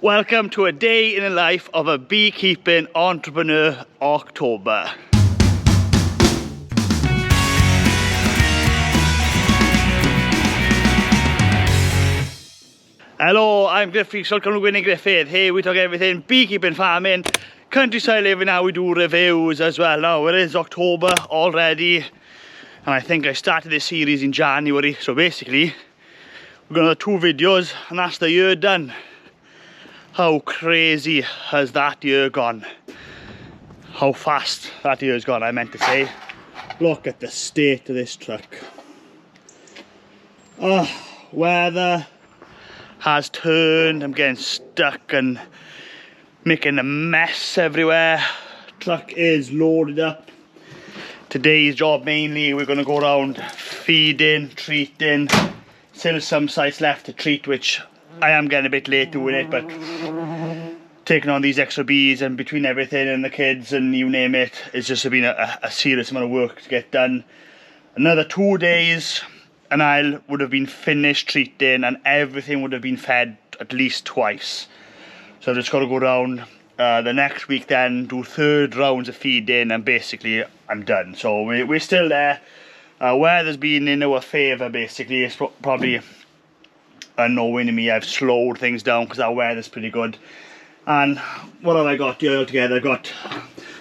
Welcome to a day in the life of a beekeeping entrepreneur, October. Hello, I'm Griffith, welcome to Winning Griffith. Here we talk everything beekeeping, farming, countryside living. Now we do reviews as well. Now it is October already, and I think I started this series in January. So basically, we're gonna have 2 videos, and that's the year done. How crazy has that year gone? How fast that year's gone, I meant to say. Look at the state of this truck. Oh, weather has turned. I'm getting stuck and making a mess everywhere. Truck is loaded up. Today's job mainly, we're going to go around feeding, treating. Still some sites left to treat, which I am getting a bit late doing it, but taking on these extra bees and between everything and the kids and you name it, it's just been a serious amount of work to get done. Another 2 days and I would have been finished treating and everything would have been fed at least twice. So I've just got to go down the next week then, do 3rd rounds of feeding, and basically I'm done. So we're still there. Weather's been in our favour basically. It's probably unknowing me, I've slowed things down because our weather's pretty good. And what have I got here altogether? I've got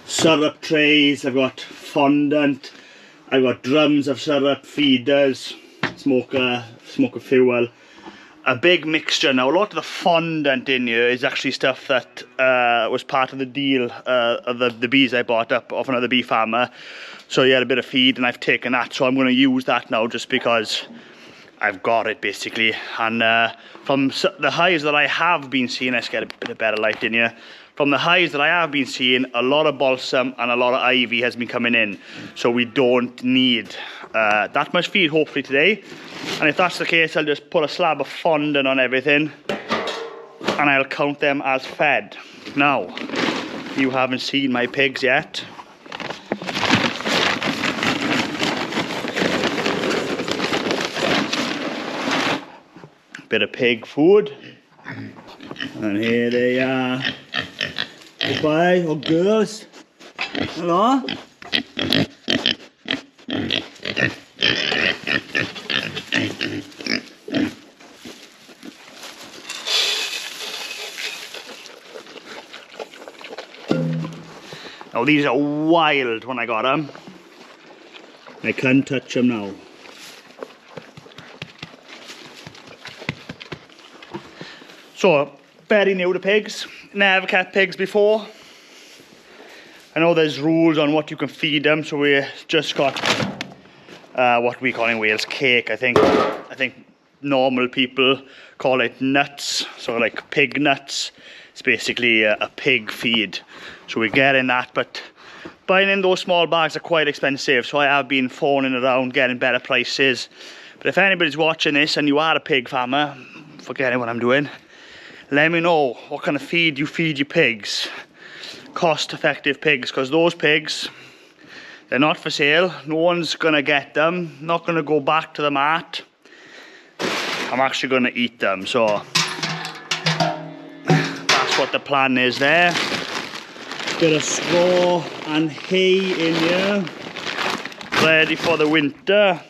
syrup trays, I've got fondant, I've got drums of syrup, feeders, smoker fuel, a big mixture. Now a lot of the fondant in here is actually stuff that was part of the deal of the bees I bought up off another bee farmer. So he had a bit of feed and I've taken that, so I'm going to use that now just because I've got it basically. And from the highs that I have been seeing, let's get a bit of better light in here. From the highs that I have been seeing, a lot of balsam and a lot of ivy has been coming in. So we don't need that much feed hopefully today. And if that's the case, I'll just put a slab of fondant on everything and I'll count them as fed. Now, you haven't seen my pigs yet. Bit of pig food, and here they are. Goodbye, oh girls. Hello. Now these are wild when I got them. I can't touch them now. So, very new to pigs, never kept pigs before. I know there's rules on what you can feed them, so we just got what we call in Wales cake. I think normal people call it nuts, so like pig nuts. It's basically a pig feed. So we're getting that, but buying in those small bags are quite expensive, so I have been phoning around getting better prices. But if anybody's watching this and you are a pig farmer, forgetting what I'm doing, let me know what kind of feed you feed your pigs. Cost-effective pigs, because those pigs, they're not for sale. No one's gonna get them. Not gonna go back to the mart. I'm actually gonna eat them. So that's what the plan is there. Bit of straw and hay in here, ready for the winter.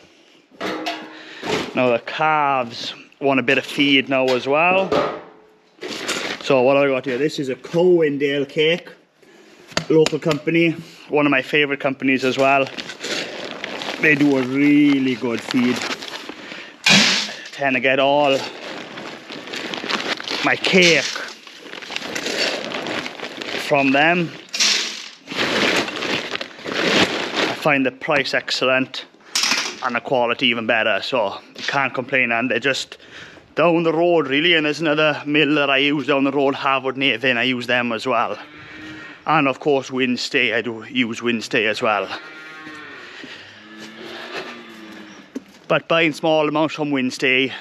Now the calves want a bit of feed now as well. So what have I got here? This is a Cowendale cake, local company, one of my favourite companies as well. They do a really good feed. I tend to get all my cake from them. I find the price excellent and the quality even better, so you can't complain. And they're just down the road really, and there's another mill that I use down the road, Harwood Nathan, I use them as well. And of course Winstay, I do use Winstay as well. But buying small amounts from Winstay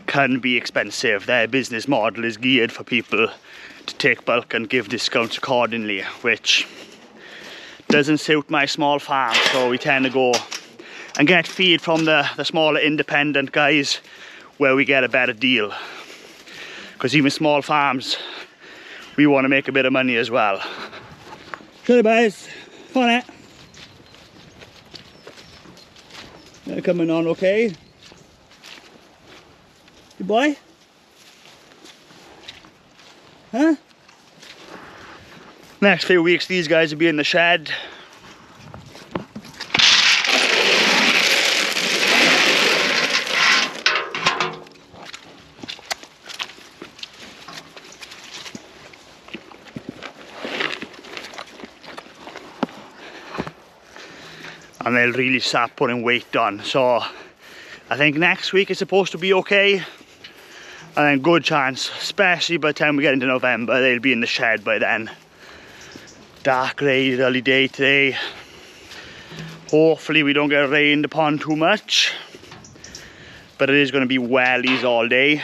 can be expensive. Their business model is geared for people to take bulk and give discounts accordingly, which doesn't suit my small farm. So we tend to go and get feed from the smaller independent guys where we get a better deal. because even small farms, we want to make a bit of money as well. Sure, boys. Come on, eh? They're coming on okay. Good boy? Huh? Next few weeks, these guys will be in the shed. And they'll really start putting weight on. So I think next week is supposed to be okay. And then good chance, especially by the time we get into November, they'll be in the shed by then. Dark grey, early day today. Hopefully we don't get rained upon too much. But it is going to be wellies all day.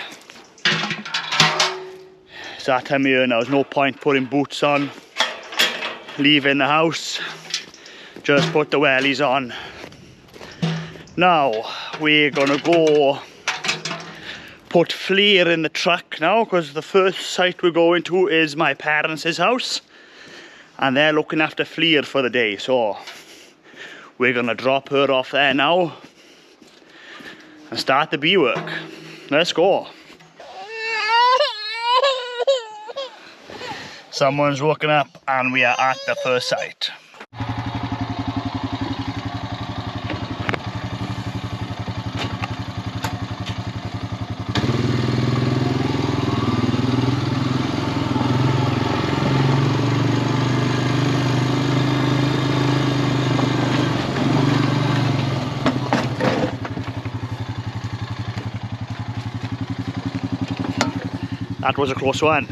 It's that time of year now, there's no point putting boots on, leaving the house. Just put the wellies on. Now we're gonna go put Fleer in the truck now, because the first site we're going to is my parents' house and they're looking after Fleer for the day, so we're gonna drop her off there now and start the bee work. Let's go. Someone's woken up and we are at the first site. That was a close one.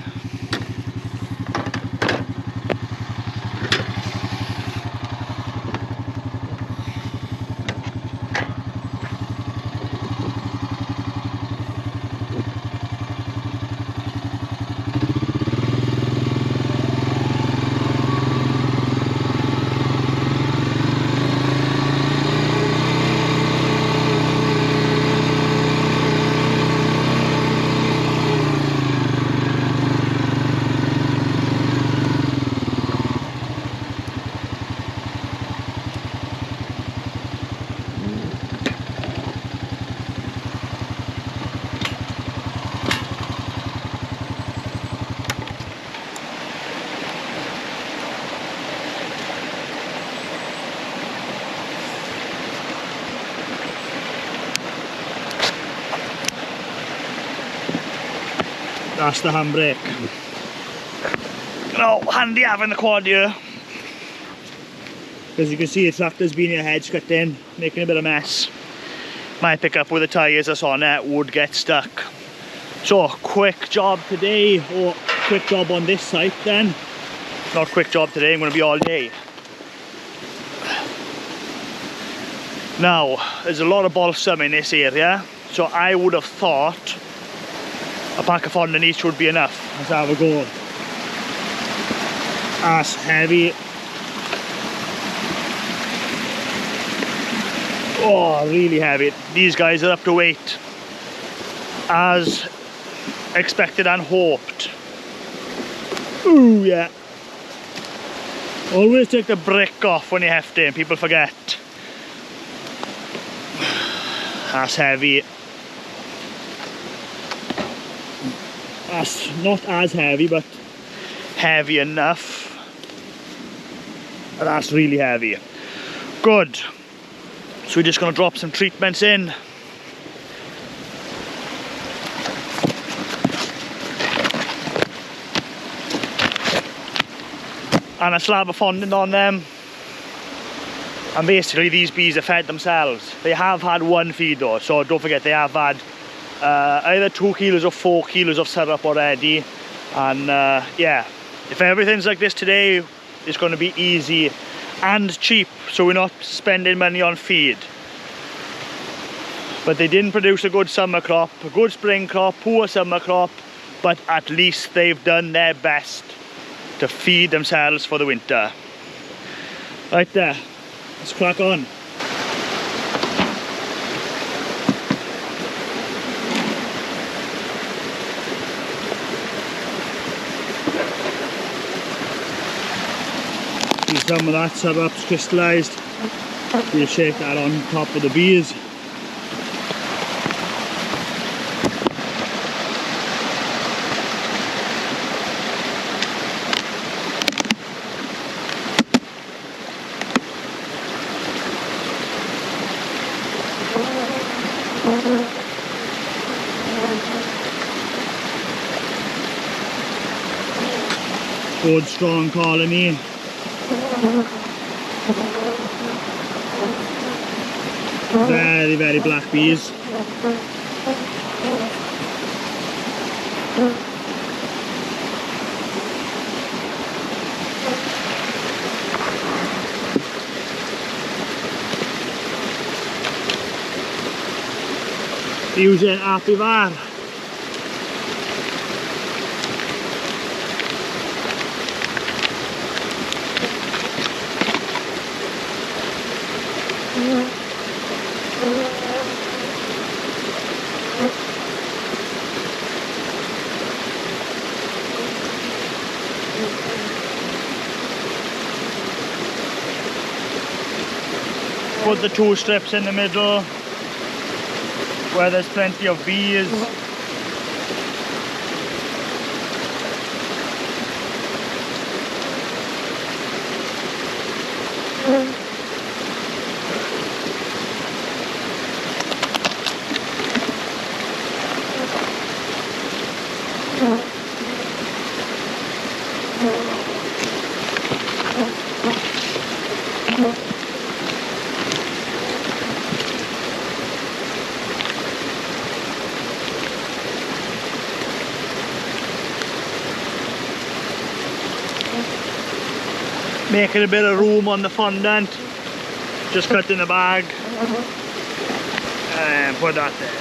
That's the handbrake. Oh, handy having the quad here. As you can see, the tractor's been here hedge cutting, making a bit of mess. My pickup with the tyres that's on it would get stuck. So, quick job today, or quick job on this site then. Not quick job today, I'm going to be all day. Now, there's a lot of balsam in this area, so I would have thought a pack of fondant each would be enough. Let's have a go. That's heavy. Oh, really heavy. These guys are up to weight as expected and hoped. Ooh, yeah. Always take the brick off when you have to, and people forget. That's heavy. That's not as heavy, but heavy enough. And that's really heavy. Good. So we're just going to drop some treatments in. And a slab of fondant on them. And basically these bees have fed themselves. They have had one feed though, so don't forget they have had either 2 kilos or 4 kilos of syrup already. And yeah, if everything's like this today, it's going to be easy and cheap, so we're not spending money on feed. But they didn't produce a good summer crop, a good spring crop, poor summer crop, but at least they've done their best to feed themselves for the winter. Right there, let's crack on. some of that syrup's crystallised. We'll shake that on top of the bees. Good strong colony. Very, very black bees. Using apiary. Put the 2 strips in the middle where there's plenty of bees. Making a bit of room on the fondant, just cut in the bag and put that there.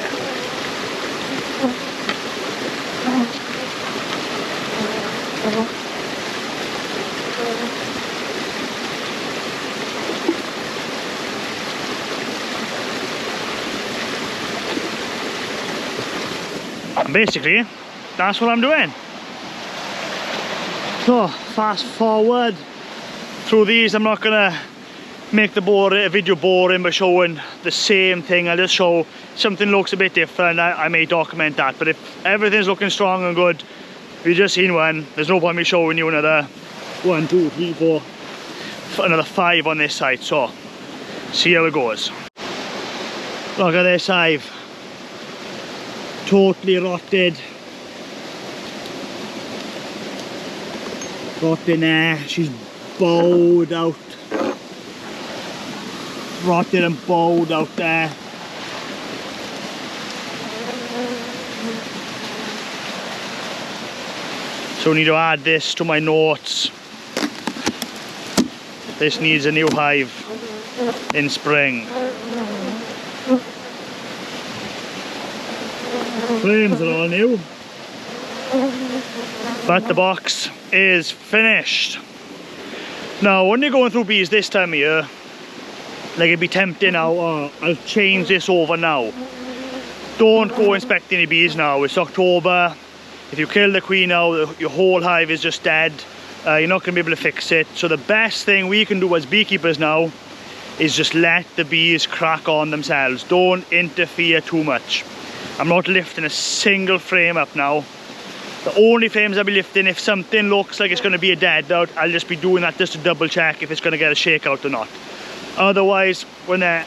And basically, that's what I'm doing. So, fast forward through these. I'm not gonna make the video boring by showing the same thing. I'll just show something looks a bit different. I may document that, but if everything's looking strong and good, if you've just seen one, there's no point me showing you another 1, 2, 3, 4, another 5 on this side. So see how it goes. Look at this hive, totally rotted. Rotting there, she's bowed out, rotted and bowed out there. So I need to add this to my notes. This needs a new hive in spring. Frames are all new, but the box is finished. Now, when you're going through bees this time of year, like it'd be tempting now, oh, I'll change this over now. Don't go inspect any bees now. It's October. If you kill the queen now, your whole hive is just dead. You're not going to be able to fix it. So the best thing we can do as beekeepers now is just let the bees crack on themselves. Don't interfere too much. I'm not lifting a single frame up now. The only frames I'll be lifting, if something looks like it's going to be a dead out, I'll just be doing that just to double check if it's going to get a shakeout or not. Otherwise, when they're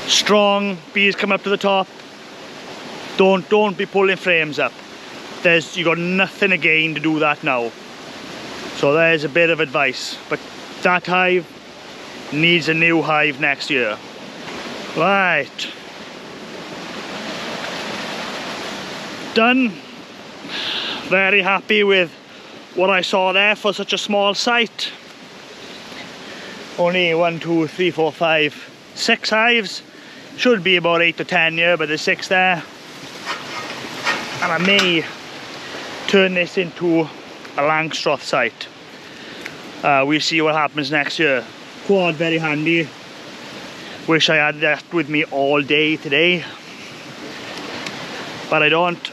strong, bees come up to the top, don't be pulling frames up. You got nothing to gain to do that now. So there's a bit of advice. But that hive needs a new hive next year. Right. Done. Very happy with what I saw there for such a small site. Only 1, 2, 3, 4, 5, 6 hives. Should be about 8 to 10 here, but there's 6 there. And I may turn this into a Langstroth site. We'll see what happens next year. Quad, very handy. Wish I had that with me all day today, but I don't.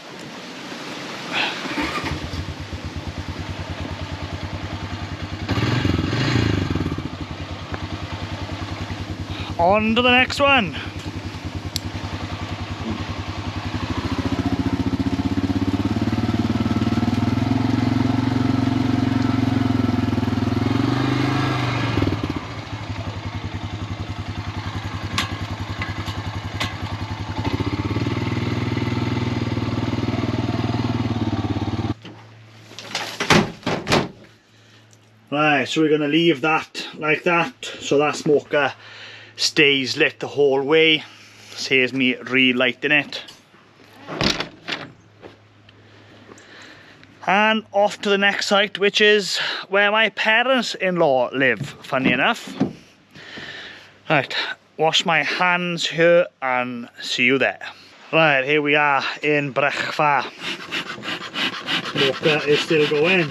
On to the next one. Right, so we're going to leave that like that, so that smoker stays lit the whole way, saves me relighting it. And off to the next site, which is where my parents-in-law live, funny enough. Right, wash my hands here and see you there. Right, here we are in Brychfa. Smoker is still going.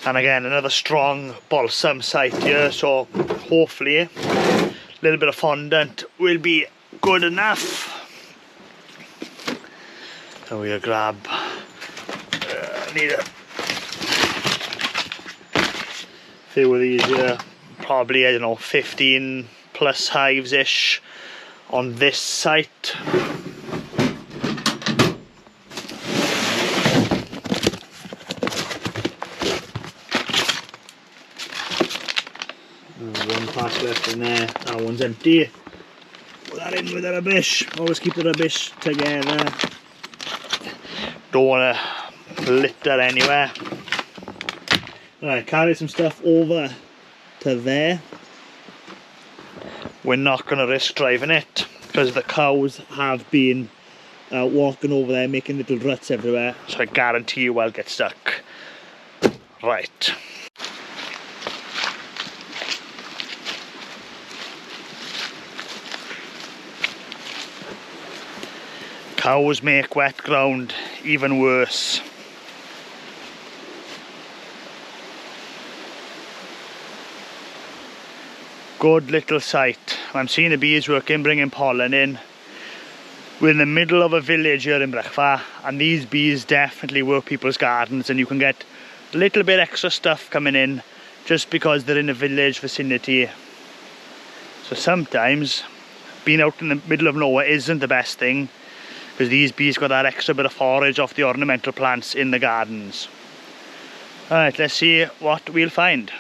And again, another strong balsam site here, so hopefully a little bit of fondant will be good enough. So we'll grab, need a few of these here, probably, I don't know, 15 plus hives-ish on this site. One pack left in there, that one's empty. Put that in with the rubbish, always keep the rubbish together. Don't want to litter anywhere. Right, carry some stuff over to there. We're not going to risk driving it because the cows have been walking over there making little ruts everywhere, so I guarantee you I'll get stuck. Right. Cows make wet ground even worse. Good little site. I'm seeing the bees working, bringing pollen in. We're in the middle of a village here in Brychfa, and these bees definitely work people's gardens, and you can get a little bit extra stuff coming in just because they're in a village vicinity. So sometimes being out in the middle of nowhere isn't the best thing, because these bees got that extra bit of forage off the ornamental plants in the gardens. Alright, let's see what we'll find.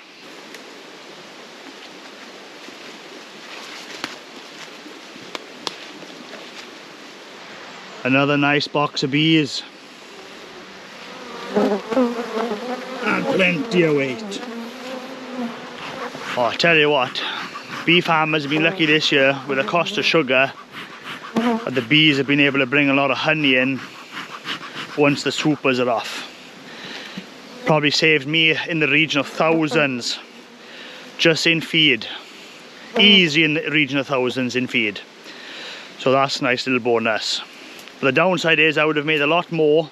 Another nice box of bees. And plenty of weight. Oh, I tell you what, bee farmers have been lucky this year with the cost of sugar. The bees have been able to bring a lot of honey in once the supers are off. Probably saved me in the region of thousands just in feed. Easy in the region of thousands in feed. So that's a nice little bonus. But the downside is I would have made a lot more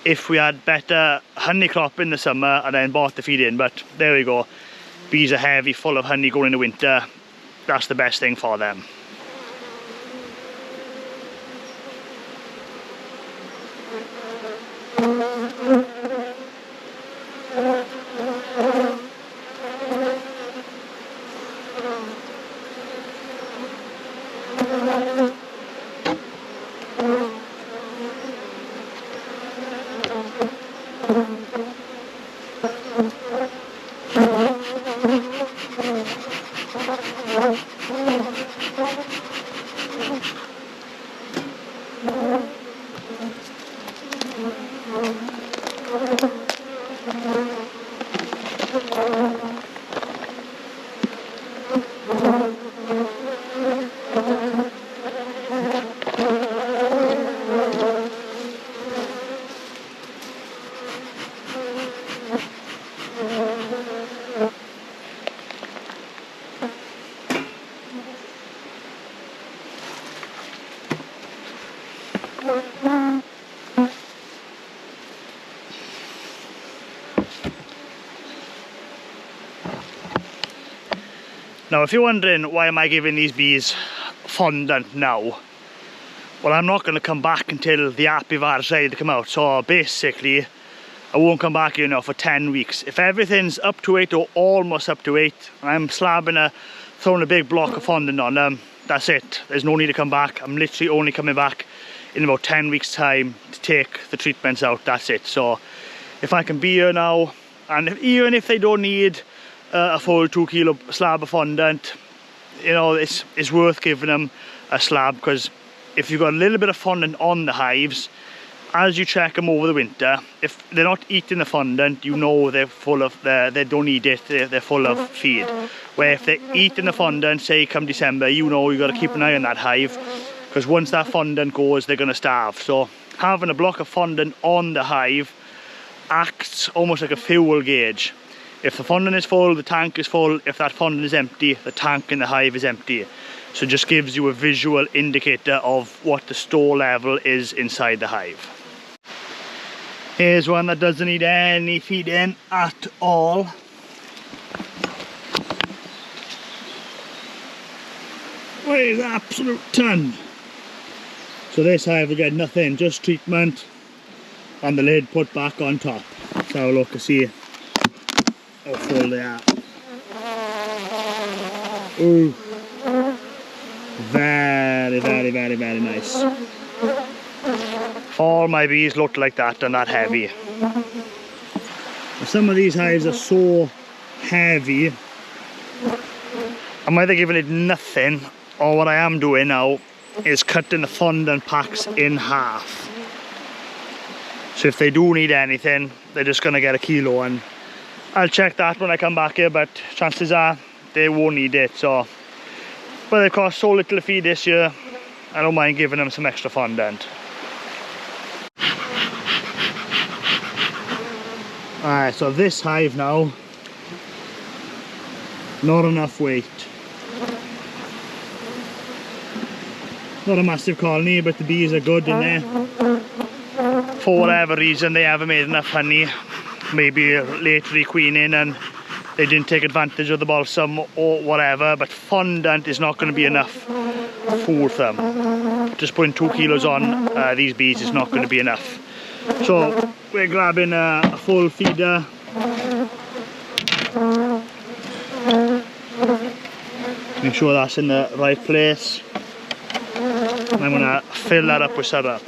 if we had better honey crop in the summer and then bought the feed in. But there we go. Bees are heavy, full of honey going into winter. That's the best thing for them. Now, if you're wondering why am I giving these bees fondant now, well, I'm not going to come back until the apiary is ready to come out. So basically, I won't come back here now for 10 weeks. If everything's up to it or almost up to it, I'm throwing a big block of fondant on them, that's it. There's no need to come back. I'm literally only coming back in about 10 weeks time to take the treatments out, that's it. So if I can be here now, and even if they don't need a full 2 kilo slab of fondant, you know, it's worth giving them a slab, because if you've got a little bit of fondant on the hives, as you check them over the winter, if they're not eating the fondant, you know they're full of, they don't need it, they're full of feed. Where if they're eating the fondant, say come December, you know you've got to keep an eye on that hive, because once that fondant goes, they're going to starve. So having a block of fondant on the hive acts almost like a fuel gauge. If the fondant is full, the tank is full. If that fondant is empty, the tank in the hive is empty. So it just gives you a visual indicator of what the store level is inside the hive. Here's one that doesn't need any feeding at all. Weighs an absolute ton. So this hive will get nothing, just treatment and the lid put back on top. Let's have a look to see how full they are. Ooh. Very, very, very, very nice. All my bees look like that and that heavy. Some of these hives are so heavy, I'm either giving it nothing, or what I am doing now is cutting the fondant packs in half. So if they do need anything, they're just going to get a kilo, and I'll check that when I come back here, but chances are they won't need it. So, but they cost so little to feed this year, I don't mind giving them some extra fondant. Alright, so this hive now, not enough weight. Not a massive colony, but the bees are good in there. For whatever reason, they haven't made enough honey. Maybe late requeening and they didn't take advantage of the balsam or whatever, but fondant is not going to be enough food for them. Just putting 2 kilos on these bees is not going to be enough. So we're grabbing a full feeder. Make sure that's in the right place. And I'm going to fill that up with syrup.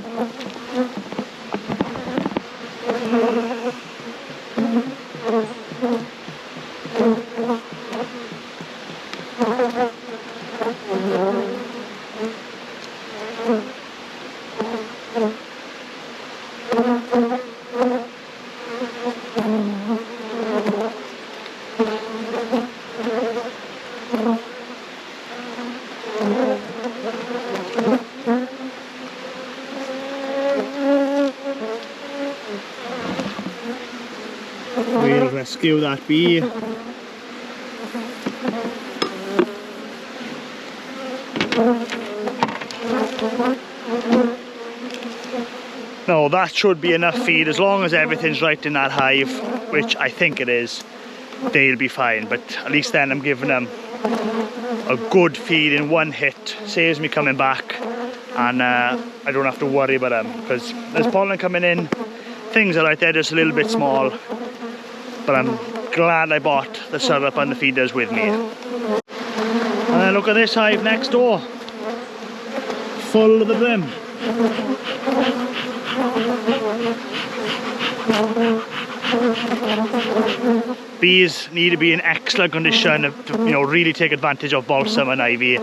We'll rescue that bee. No, that should be enough feed as long as everything's right in that hive, which I think it is. They'll be fine, but at least then I'm giving them a good feed in one hit. Saves me coming back, and I don't have to worry about them, because there's pollen coming in. Things are right there, just a little bit small, but I'm glad I bought the syrup and the feeders with me. And then look at this hive next door, full to the brim. Bees need to be in excellent condition to, you know, really take advantage of balsam and ivy.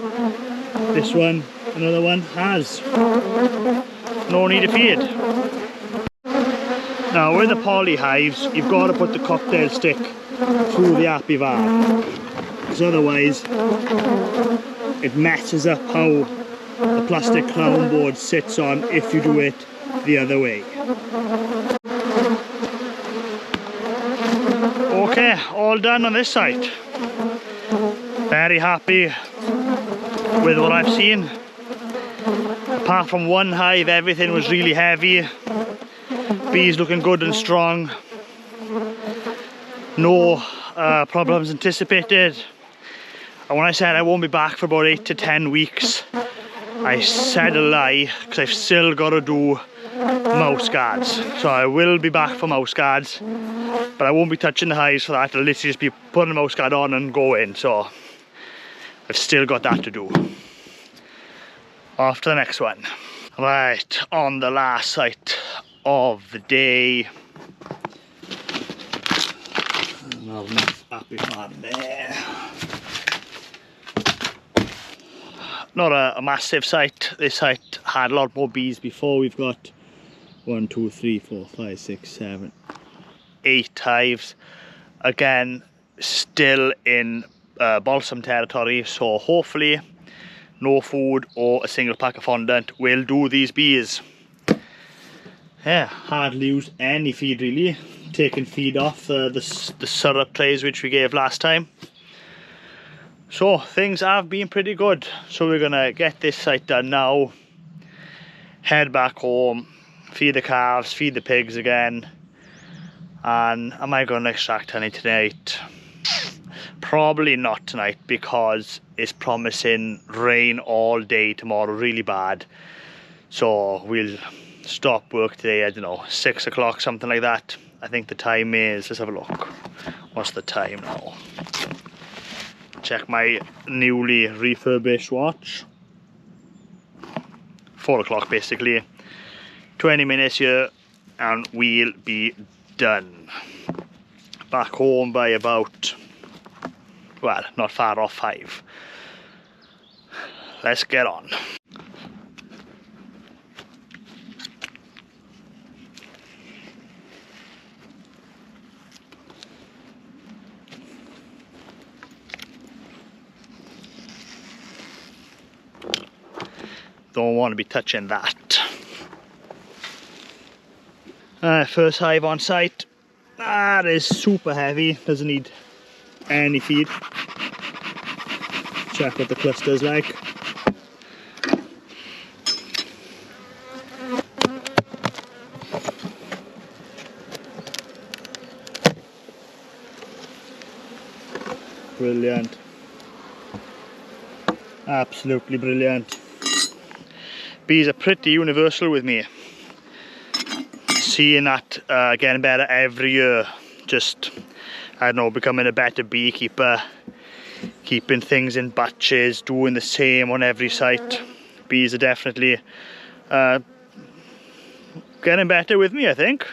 This one, another one, has no need to feed. Now with the poly hives, you've got to put the cocktail stick through the apiary, because otherwise it messes up how the plastic crown board sits on if you do it the other way. Okay, all done on this side. Very happy with what I've seen. Apart from one hive, everything was really heavy. Bees looking good and strong. No problems anticipated. And when I said I won't be back for about 8 to 10 weeks, I said a lie, because I've still got to do mouse guards. So I will be back for mouse guards, but I won't be touching the hives for that. I'll literally just be putting the mouse guard on and go in. So I've still got that to do. Off to the next one. Right, on the last site of the day. Another happy farm there. Not a massive site. This site had a lot more bees before. We've got 1, 2, 3, 4, 5, 6, 7, 8 hives. Again, still in balsam territory, so hopefully no food or a single pack of fondant will do these bees. Yeah, hardly use any feed really. Taking feed off the syrup trays which we gave last time. So things have been pretty good. So we're gonna get this site done now, head back home, feed the calves, feed the pigs again. And am I gonna extract honey tonight? Probably not tonight, because it's promising rain all day tomorrow, really bad. So we'll stop work today, I don't know, 6 o'clock, something like that. I think the time is, let's have a look. What's the time now? Check my newly refurbished watch. 4 o'clock basically. 20 minutes here and we'll be done. Back home by about, well, not far off 5. Let's get on. Don't want to be touching that. First hive on site. That is super heavy, doesn't need any feed. Check what the cluster's like. Brilliant. Absolutely brilliant. Bees are pretty universal with me. Seeing that getting better every year. Just, I don't know, becoming a better beekeeper. Keeping things in batches, doing the same on every site. Bees are definitely getting better with me, I think.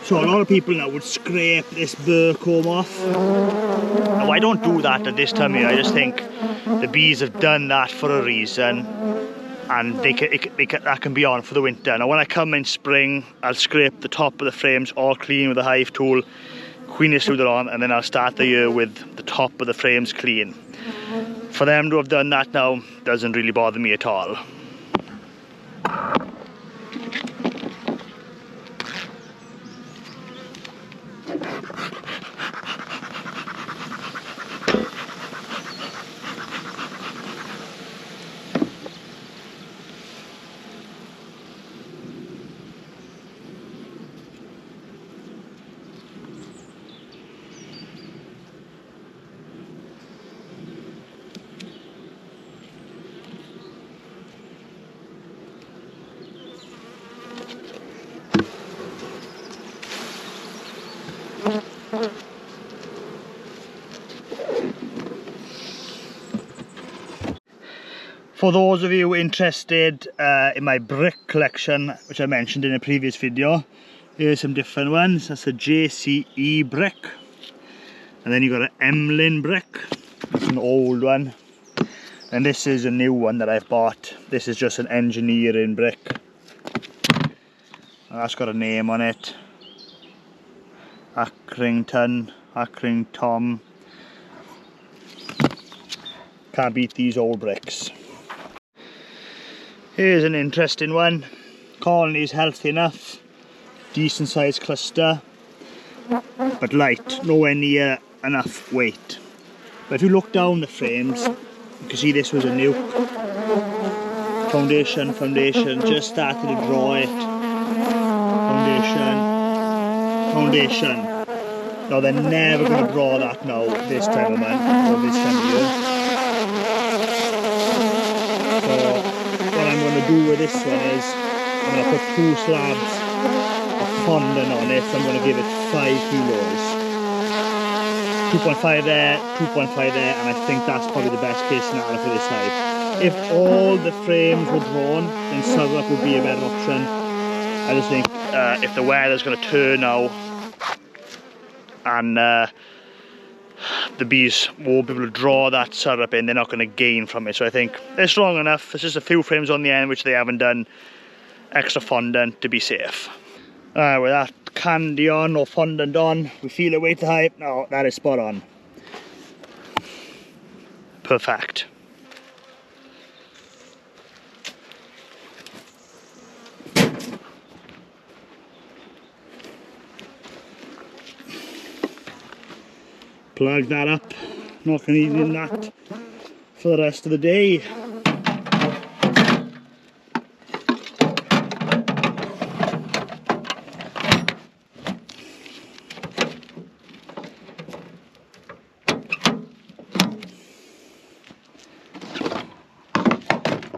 So a lot of people now would scrape this burr comb off. Now I don't do that at this time of year. I just think the bees have done that for a reason, and that can be on for the winter. Now when I come in spring, I'll scrape the top of the frames all clean with a hive tool, queen is it on, and then I'll start the year with the top of the frames clean. For them to have done that now doesn't really bother me at all. For those of you interested in my brick collection, which I mentioned in a previous video, here's some different ones. That's a JCE brick, and then you've got an Emlyn brick. It's an old one, and this is a new one that I've bought. This is just an engineering brick, and that's got a name on it. Accrington, Accrington. Can't beat these old bricks. Here's an interesting one. Colony's healthy enough, decent sized cluster, but light, nowhere near enough weight. But if you look down the frames, you can see this was a new foundation, just started to draw it. Foundation. Now they're never going to draw that now this time of month or this time of year. So what I'm going to do with this one is I'm going to put 2 slabs of fondant on it. So I'm going to give it 5 kilos. 2.5 there, 2.5 there, and I think that's probably the best case scenario for this hive. If all the frames were drawn, then syrup would be a better option. I just think if the weather's going to turn now and the bees won't be able to draw that syrup in, they're not going to gain from it. So I think they're strong enough. There's just a few frames on the end which they haven't done extra fondant to be safe. With that candy on or fondant on, we feel it weight the hive. No, that is spot on. Perfect. Plug that up. Not going to need that for the rest of the day.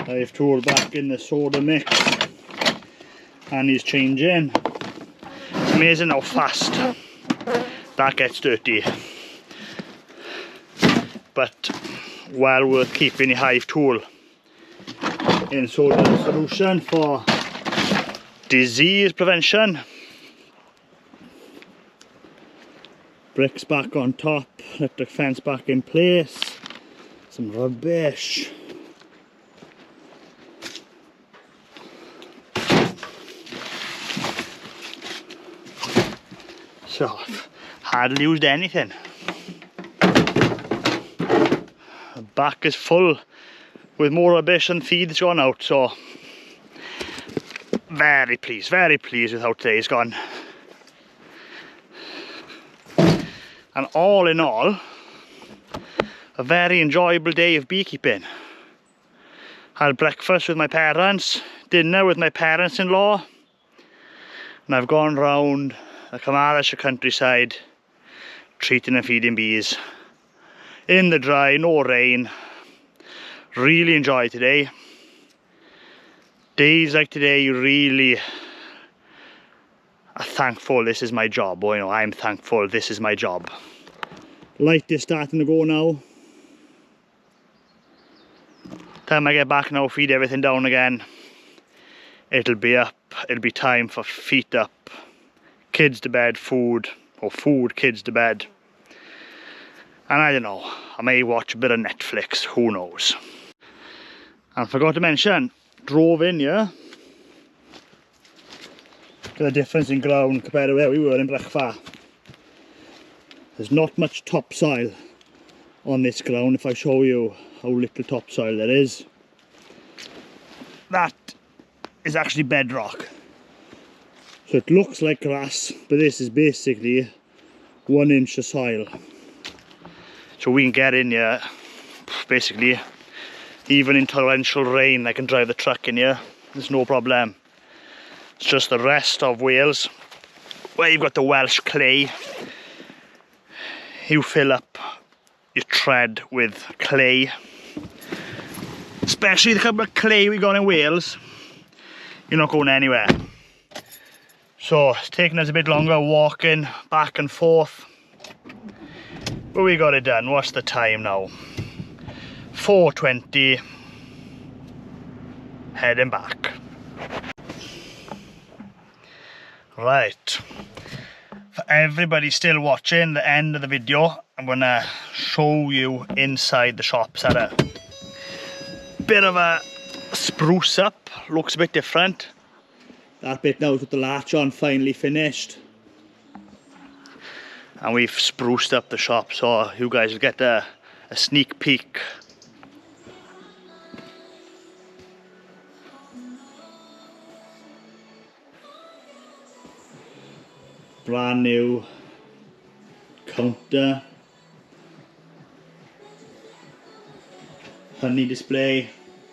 I've tooled back in the soda mix and he's changing. It's amazing how fast that gets dirty, but well worth keeping your hive tool in soda solution for disease prevention. Bricks back on top, electric fence back in place, some rubbish. So, hardly used anything. The back is full with more rubbish and feed's gone out, so very pleased with how today's gone. And all in all, a very enjoyable day of beekeeping. Had breakfast with my parents, dinner with my parents-in-law, and I've gone round the Carmarthenshire Countryside treating and feeding bees in the dry, no rain. Really enjoy today. Days like today, you really are thankful this is my job, or I'm thankful this is my job. Light is starting to go now. Time I get back now, feed everything down again, it'll be up, it'll be time for feet up, kids to bed, food, or food, kids to bed. And I don't know, I may watch a bit of Netflix, who knows. And I forgot to mention, drove in here. Look at the difference in ground compared to where we were in Breckfast. There's not much topsoil on this ground. If I show you how little topsoil there is, that is actually bedrock. So it looks like grass, but this is basically 1 inch of soil. So we can get in here, basically, even in torrential rain, I can drive the truck in here. There's no problem. It's just the rest of Wales, where you've got the Welsh clay. You fill up your tread with clay. Especially the kind of clay we got in Wales, you're not going anywhere. So it's taking us a bit longer walking back and forth, but we got it done. What's the time now? 4:20. Heading back. Right, for everybody still watching the end of the video, I'm gonna show you inside the shops. Had a bit of a spruce up, looks a bit different. That bit now with the latch on finally finished, and we've spruced up the shop, so you guys will get a sneak peek. Brand new counter, honey display,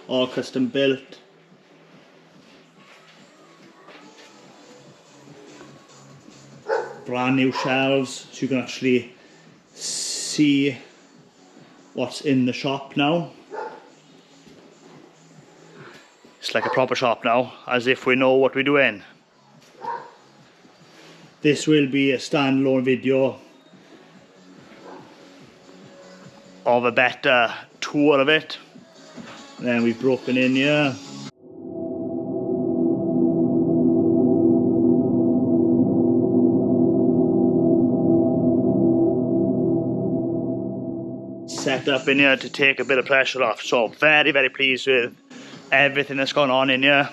all custom built. Brand new shelves, so you can actually see what's in the shop now. It's like a proper shop now, as if we know what we're doing. This will be a standalone video of a better tour of it. And then we've broken in here. Set up in here to take a bit of pressure off. So very, very pleased with everything that's gone on in here.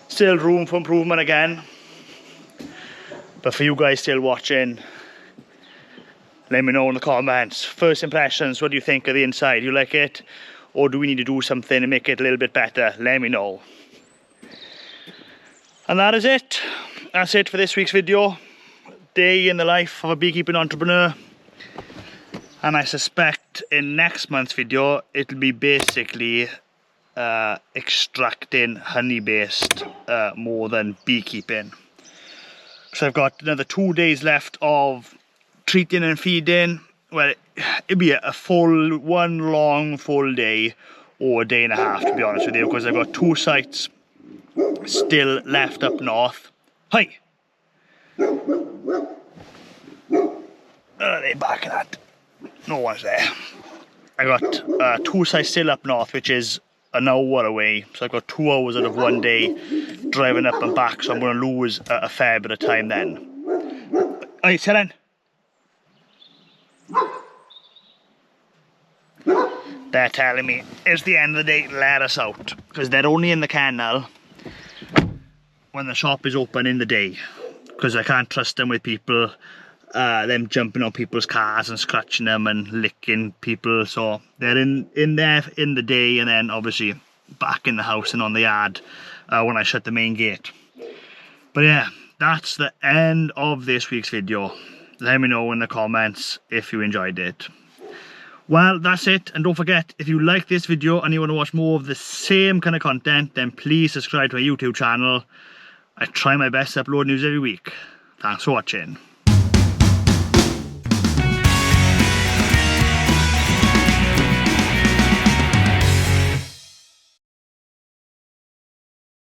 Still room for improvement again. But for you guys still watching, let me know in the comments. First impressions, what do you think of the inside? You like it? Or do we need to do something to make it a little bit better? Let me know. And that is it. That's it for this week's video. Day in the life of a beekeeping entrepreneur. And I suspect in next month's video, it'll be basically extracting honey based more than beekeeping. So I've got another 2 days left of treating and feeding. Well, it'd be one long full day or a day and a half, to be honest with you, because I've got 2 sites still left up north. Hi! Are they barking at? No one's there. I got 2 sites still up north, which is an hour away. So I've got 2 hours out of one day driving up and back, so I'm going to lose a fair bit of time then. Hey, Helen. They're telling me it's the end of the day, let us out, because they're only in the kennel when the shop is open in the day, because I can't trust them with people, them jumping on people's cars and scratching them and licking people. So they're in there in the day, and then obviously back in the house and on the yard when I shut the main gate. But yeah, that's the end of this week's video. Let me know in the comments if you enjoyed it. Well, that's it. And don't forget, if you like this video and you want to watch more of the same kind of content, then please subscribe to my YouTube channel. I try my best to upload news every week. Thanks for watching.